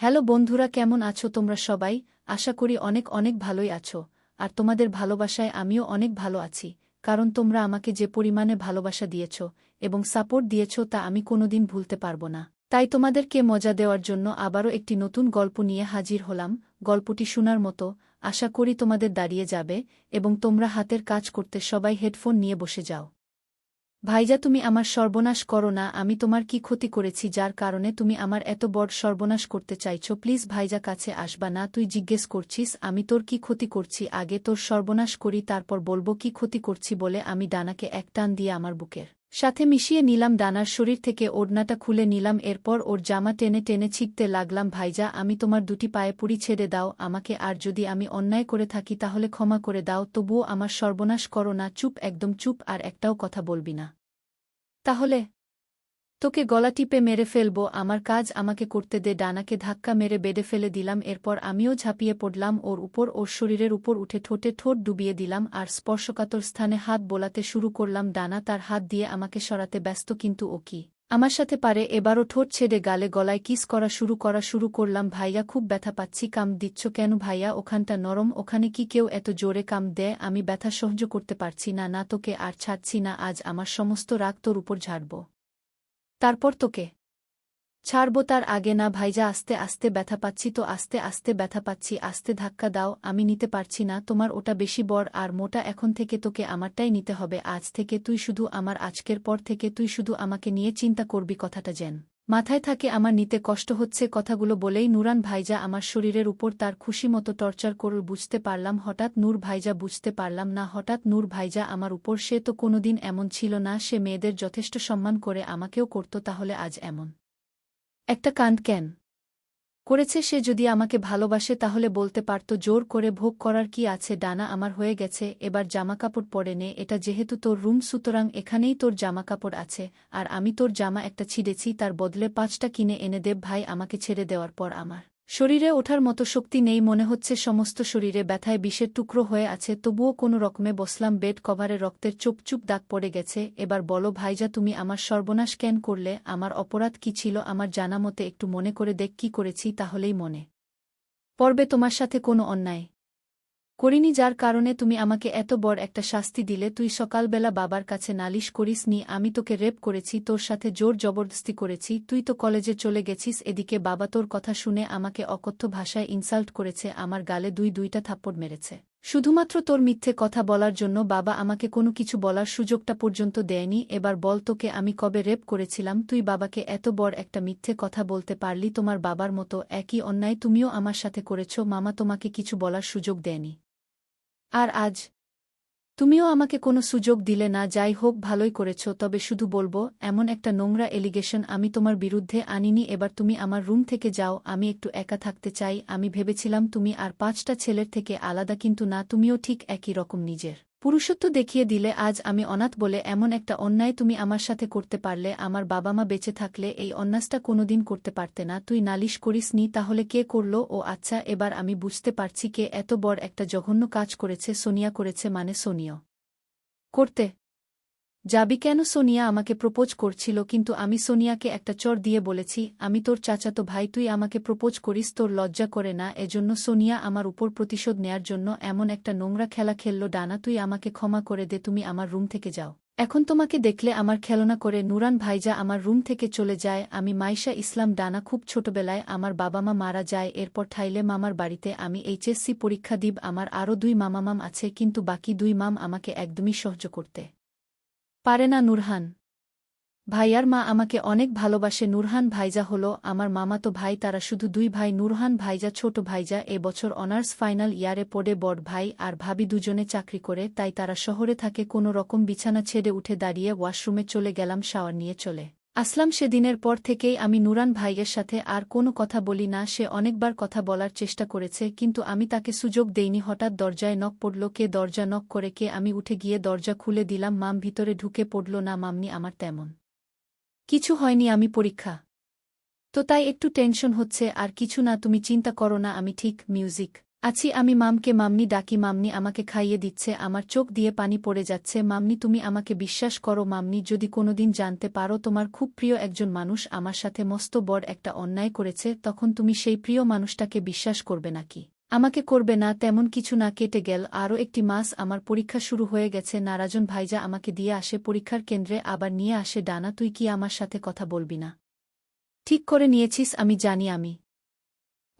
Hello বন্ধুরা, কেমন আছো তোমরা সবাই? আশা করি অনেক অনেক ভালোই আছো। আর তোমাদের ভালোবাসায় আমিও অনেক ভালো আছি, কারণ তোমরা আমাকে যে পরিমাণে ভালোবাসা দিয়েছ এবং সাপোর্ট দিয়েছ তা আমি কোনোদিন ভুলতে পারবো না। তাই তোমাদেরকে মজা দেওয়ার জন্য আবারও একটি নতুন গল্প নিয়ে হাজির হলাম। গল্পটি শোনার মতো, আশা করি তোমাদের দাঁড়িয়ে যাবে এবং তোমরা হাতের কাজ করতে সবাই হেডফোন নিয়ে বসে যাও। ভাইজা, তুমি আমার সর্বনাশ করো না। আমি তোমার কি ক্ষতি করেছি যার কারণে তুমি আমার এত বড় সর্বনাশ করতে চাইছো? প্লিজ ভাইজা, কাছে আসবা না। তুই জিজ্ঞেস করছিস আমি তোর কি ক্ষতি করছি? আগে তোর সর্বনাশ করি, তারপর বলবো কি ক্ষতি করছি। বলে আমি ডানাকে এক টান দিয়ে আমার বুকের সাথে মিশিয়ে নিলাম। ডানার শরীর থেকে ওড়নাটা খুলে নিলাম, এরপর ওর জামা টেনে টেনে ছিঁড়তে লাগলাম। ভাইজা, আমি তোমার দুটি পায়ে পুরি ছেড়ে দাও আমাকে, আর যদি আমি অন্যায় করে থাকি তাহলে ক্ষমা করে দাও, তবুও আমার সর্বনাশ করো না। চুপ, একদম চুপ, আর একটাও কথা বলবি না, তাহলে তোকে গলা টিপে মেরে ফেলব। আমার কাজ আমাকে করতে দে। ডানাকে ধাক্কা মেরে বেডে ফেলে দিলাম, এরপর আমিও ঝাঁপিয়ে পড়লাম ওর উপর। ওর শরীরের উপর উঠে ঠোঁটে ঠোঁট ডুবিয়ে দিলাম আর স্পর্শকাতর স্থানে হাত বোলাতে শুরু করলাম। ডানা তার হাত দিয়ে আমাকে সরাতে ব্যস্ত, কিন্তু ও কি আমার সাথে পারে? এবারও ঠোঁট ছেড়ে গালে গলায় কিস করা শুরু করলাম। ভাইয়া, খুব ব্যথা পাচ্ছি। কাম দিচ্ছ কেন ভাইয়া? ওখানটা নরম, ওখানে কি কেউ এত জোরে কাম দেয়? আমি ব্যথা সহ্য করতে পারছি না। না, তোকে আর ছাড়ছি না। আজ আমার সমস্ত রাগ তোর উপর ঝাড়ব, তারপর তোকে ছাড়ব। তার আগে না ভাইজা, আস্তে আস্তে ব্যথা পাচ্ছি তো, আস্তে আস্তে ব্যথা পাচ্ছি। আস্তে ধাক্কা দাও, আমি নিতে পারছি না। তোমার ওটা বেশি বড় আর মোটা, এখন থেকে তোকে আমারটাই নিতে হবে। আজ থেকে তুই শুধু আমার, আজকের পর থেকে তুই শুধু আমাকে নিয়ে চিন্তা করবি। কথাটা যেন মাথায় থাকে। আমার নিতে কষ্ট হচ্ছে। কথাগুলো বলেই নুরান ভাইজা আমার শরীরের উপর তার খুশিমতো টর্চার করল। বুঝতে পারলাম হঠাৎ নূর ভাইজা, বুঝতে পারলাম না হঠাৎ নূর ভাইজা আমার উপর। সে তো কোনোদিন এমন ছিল না। সে মেয়েদের যথেষ্ট সম্মান করে, আমাকেও করত। তাহলে আজ এমন একটা কাণ্ড কেন করেছে? সে যদি আমাকে ভালোবাসে তাহলে বলতে পারত। জোর করে ভোগ করার কি আছে? ডানা, আমার হয়ে গেছে, এবার জামাকাপড় পরে নে। এটা যেহেতু তোর রুম, সুতরাং এখানেই তোর জামাকাপড় আছে। আর আমি তোর জামা একটা ছিঁড়েছি, তার বদলে 5টা কিনে এনে দেব। ভাই, আমাকে ছেড়ে দেওয়ার পর আমার শরীরে ওঠার মতো শক্তি নেই, মনে হচ্ছে সমস্ত শরীরে ব্যথায় বিষের টুকরো হয়ে আছে। তবুও কোনো রকমে বসলাম। বেড কভারে রক্তের চুপ দাগ পড়ে গেছে। এবার বলো ভাইজা, তুমি আমার সর্বনাশ কেন করলে? আমার অপরাধ কি ছিল? আমার জানা মতে একটু মনে করে দেখ কি করেছি, তাহলেই মনে পড়বে তোমার সাথে কোনো অন্যায় করিনি যার কারণে তুমি আমাকে এত বড় একটা শাস্তি দিলে। তুই সকালবেলা বাবার কাছে নালিশ করিস নি আমি তোকে রেপ করেছি, তোর সাথে জোর জবরদস্তি করেছি। তুই তো কলেজে চলে গেছিস। এদিকে বাবা তোর কথা শুনে আমাকে অকথ্য ভাষায় ইনসাল্ট করেছে, আমার গালে দুইটা থাপ্পড় মেরেছে। শুধুমাত্র তোর মিথ্যে কথা বলার জন্য বাবা আমাকে কোনো কিছু বলার সুযোগটা পর্যন্ত দেয়নি। এবার বল, তোকে আমি কবে রেপ করেছিলাম? তুই বাবাকে এত বড় একটা মিথ্যে কথা বলতে পারলি? তোমার বাবার মতো একই অন্যায় তুমিও আমার সাথে করেছ। মামা তোমাকে কিছু বলার সুযোগ দেয়নি, আর আজ তুমিও আমাকে কোনো সুযোগ দিলে না। যাই হোক, ভালোই করেছ। তবে শুধু বলবো, এমন একটা নোংরা এলিগেশন আমি তোমার বিরুদ্ধে আনিনি। এবার তুমি আমার রুম থেকে যাও, আমি একটু একা থাকতে চাই। আমি ভেবেছিলাম তুমি আর 5টা ছেলের থেকে আলাদা, কিন্তু না, তুমিও ঠিক একই রকম নিজের পুরুষত্ব দেখিয়ে দিলে। আজ আমি অনাথ বলে এমন একটা অন্যায় তুমি আমার সাথে করতে পারলে। আমার বাবা মা বেঁচে থাকলে এই অন্যায়টা কোনোদিন করতে পারতে না। তুই নালিশ করিস নি, তাহলে কে করল? ও আচ্ছা, এবার আমি বুঝতে পারছি কে এত বড় একটা জঘন্য কাজ করেছে। সোনিয়া করেছে। মানে সোনিয়া করতে যাবি কেন? সোনিয়া আমাকে প্রপোজ করছিল, কিন্তু আমি সোনিয়াকে একটা চড় দিয়ে বলেছি আমি তোর চাচাতো ভাই, তুই আমাকে প্রপোজ করিস, তোর লজ্জা করে না? এজন্য সোনিয়া আমার উপর প্রতিশোধ নেয়ার জন্য এমন একটা নোংরা খেলা খেলল। ডানা, তুই আমাকে ক্ষমা করে দে, তুমি আমার রুম থেকে যাও। এখন তোমাকে দেখলে আমার খেলনা করে। নুরান ভাইজা আমার রুম থেকে চলে যায়। আমি মাইশা ইসলাম। ডানা, খুব ছোটবেলায় আমার বাবা মা মারা যায়, এরপর ঠাইলে মামার বাড়িতে আমি এইচএসসি পরীক্ষা দিব। আমার আরও 2 মামামাম আছে, কিন্তু বাকি 2 মাম আমাকে একদমই সহ্য করতে পারে না। নুরহান ভাইয়ার মা আমাকে অনেক ভালোবাসে। নুরহান ভাইজা হলো আমার মামাতো ভাই, তারা শুধু 2 ভাই। নুরহান ভাইজা ছোট ভাইজা এবছর অনার্স ফাইনাল ইয়ারে পড়ে। বড় ভাই আর ভাবি দুজনে চাকরি করে, তাই তারা শহরে থাকে। কোনো রকম বিছানা ছেড়ে উঠে দাঁড়িয়ে ওয়াশরুমে চলে গেলাম, শাওয়ার নিয়ে চলে আসলাম। সেদিনের পর থেকেই আমি নুরান ভাইয়ের সাথে আর কোনো কথা বলি না। সে অনেকবার কথা বলার চেষ্টা করেছে, কিন্তু আমি তাকে সুযোগ দেইনি। হঠাৎ দরজায় নক পড়ল। কে? দরজা নক করে কে? আমি উঠে গিয়ে দরজা খুলে দিলাম। মাম ভিতরে ঢুকে পড়ল। না মামনি, আমার তেমন কিছু হয়নি, আমি পরীক্ষা তো তাই একটু টেনশন হচ্ছে, আর কিছু না, তুমি চিন্তা করো না, আমি ঠিক। মিউজিক আছি আমি মামকে মামনি ডাকি মামনি আমাকে খাইয়ে দিচ্ছে আমার চোখ দিয়ে পানি পড়ে যাচ্ছে মামনি তুমি আমাকে বিশ্বাস করো মামনি যদি কোনোদিন জানতে পারো তোমার খুব প্রিয় একজন মানুষ আমার সাথে মস্ত বড় একটা অন্যায় করেছে তখন তুমি সেই প্রিয় মানুষটাকে বিশ্বাস করবে নাকি আমাকে করবে না তেমন কিছু না কেটে গেল আরও একটি মাস আমার পরীক্ষা শুরু হয়ে গেছে নারাজন ভাইজা আমাকে দিয়ে আসে পরীক্ষার কেন্দ্রে আবার নিয়ে আসে ডানা তুই কি আমার সাথে কথা বলবি না ঠিক করে নিয়েছিস আমি জানি আমি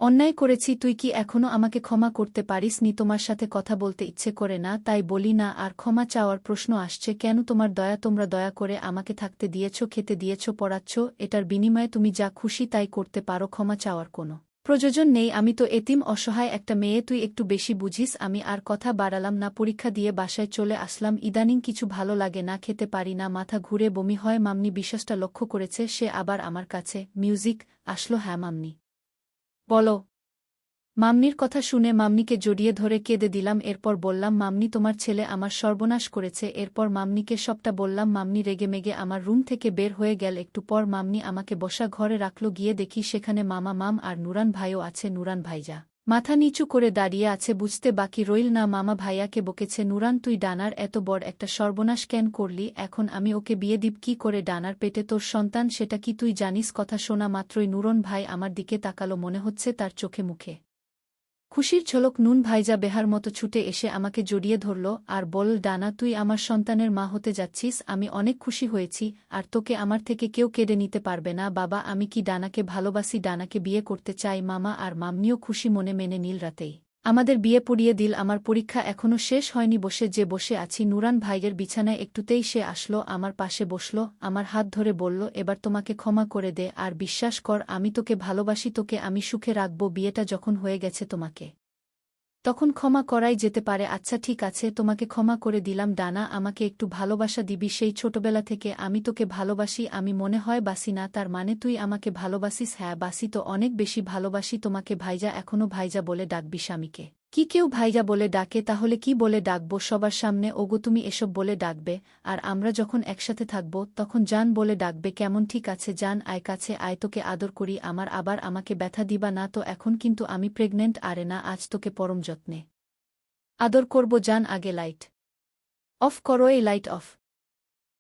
অন্যায় করেছি তুই কি এখনও আমাকে ক্ষমা করতে পারিস নি তোমার সাথে কথা বলতে ইচ্ছে করে না তাই বলি না আর ক্ষমা চাওয়ার প্রশ্ন আসছে কেন তোমার দয়া তোমরা দয়া করে আমাকে থাকতে দিয়েছ খেতে দিয়েছ পড়াচ্ছ এটার বিনিময়ে তুমি যা খুশি তাই করতে পারো ক্ষমা চাওয়ার কোনো প্রয়োজন নেই আমি তো এতিম অসহায় একটা মেয়ে তুই একটু বেশি বুঝিস আমি আর কথা বাড়ালাম না পরীক্ষা দিয়ে বাসায় চলে আসলাম ইদানিং কিছু ভালো লাগে না খেতে পারি না মাথা ঘুরে বমি হয় মামনি বিশ্বাসটা লক্ষ্য করেছে সে আবার আমার কাছে মিউজিক আসলো হ্যাঁ মামনি বলো মামনির কথা শুনে মামনিকে জড়িয়ে ধরে কেঁদে দিলাম এরপর বললাম মামনি তোমার ছেলে আমার সর্বনাশ করেছে এরপর মামনিকে সবটা বললাম মামনি রেগেমেগে আমার রুম থেকে বের হয়ে গেল একটু পর মামনি আমাকে বসা ঘরে রাখল গিয়ে দেখি সেখানে মামা মাম আর নুরান ভাইও আছে নুরান ভাইজা মাথা নিচু করে দাঁড়িয়ে আছে বুঝতে বাকি রইল না মামা ভাইয়াকে বকেছে নুরান তুই ডানার এত বড় একটা সর্বনাশ কেন করলি এখন আমি ওকে বিয়ে দিব কি করে ডানার পেটে তোর সন্তান সেটা কি তুই জানিস কথা শোনা মাত্রই নুরন ভাই আমার দিকে তাকালো মনে হচ্ছে তার চোখে মুখে খুশির ঝলক নুন ভাইজা বেহার মতো ছুটে এসে আমাকে জড়িয়ে ধরল আর বল ডানা তুই আমার সন্তানের মা হতে যাচ্ছিস আমি অনেক খুশি হয়েছি আর তোকে আমার থেকে কেউ কেড়ে নিতে পারবে না বাবা আমি কি ডানাকে ভালোবাসি ডানাকে বিয়ে করতে চাই মামা আর মামনিও খুশি মনে মেনে নীল রাতেই আমাদের বিয়ে পড়িয়ে দিল আমার পরীক্ষা এখনও শেষ হয়নি বসে আছি নুরান ভাইয়ের বিছানায় একটুতেই সে আসলো আমার পাশে বসল আমার হাত ধরে বলল এবার তোমাকে ক্ষমা করে দে আর বিশ্বাস কর আমি তোকে ভালোবাসি তোকে আমি সুখে রাখব বিয়েটা যখন হয়ে গেছে তোমাকে তখন ক্ষমা করাই যেতে পারে আচ্ছা ঠিক আছে তোমাকে ক্ষমা করে দিলাম ডানা আমাকে একটু ভালোবাসা দিবি সেই ছোটবেলা থেকে আমি তোকে ভালোবাসি আমি মনে হয় বাসি না তার মানে তুই আমাকে ভালোবাসিস হ্যাঁ বাসি তো অনেক বেশি ভালোবাসি তোমাকে ভাইজা এখনও ভাইজা বলে ডাকবি স্বামীকে কি কেউ ভাইজা বলে ডাকে তাহলে কি বলে ডাকবো সবার সামনে ওগো তুমি এসব বলে ডাকবে আর আমরা যখন একসাথে থাকব তখন জান বলে ডাকবে কেমন ঠিক আছে জান আয় কাছে আয় তোকে আদর করি আমার আবার আমাকে ব্যথা দিবা না তো এখন কিন্তু আমি প্রেগনেন্ট আরে না আজ তোকে পরম যত্নে আদর করব জান আগে লাইট অফ করো এই লাইট অফ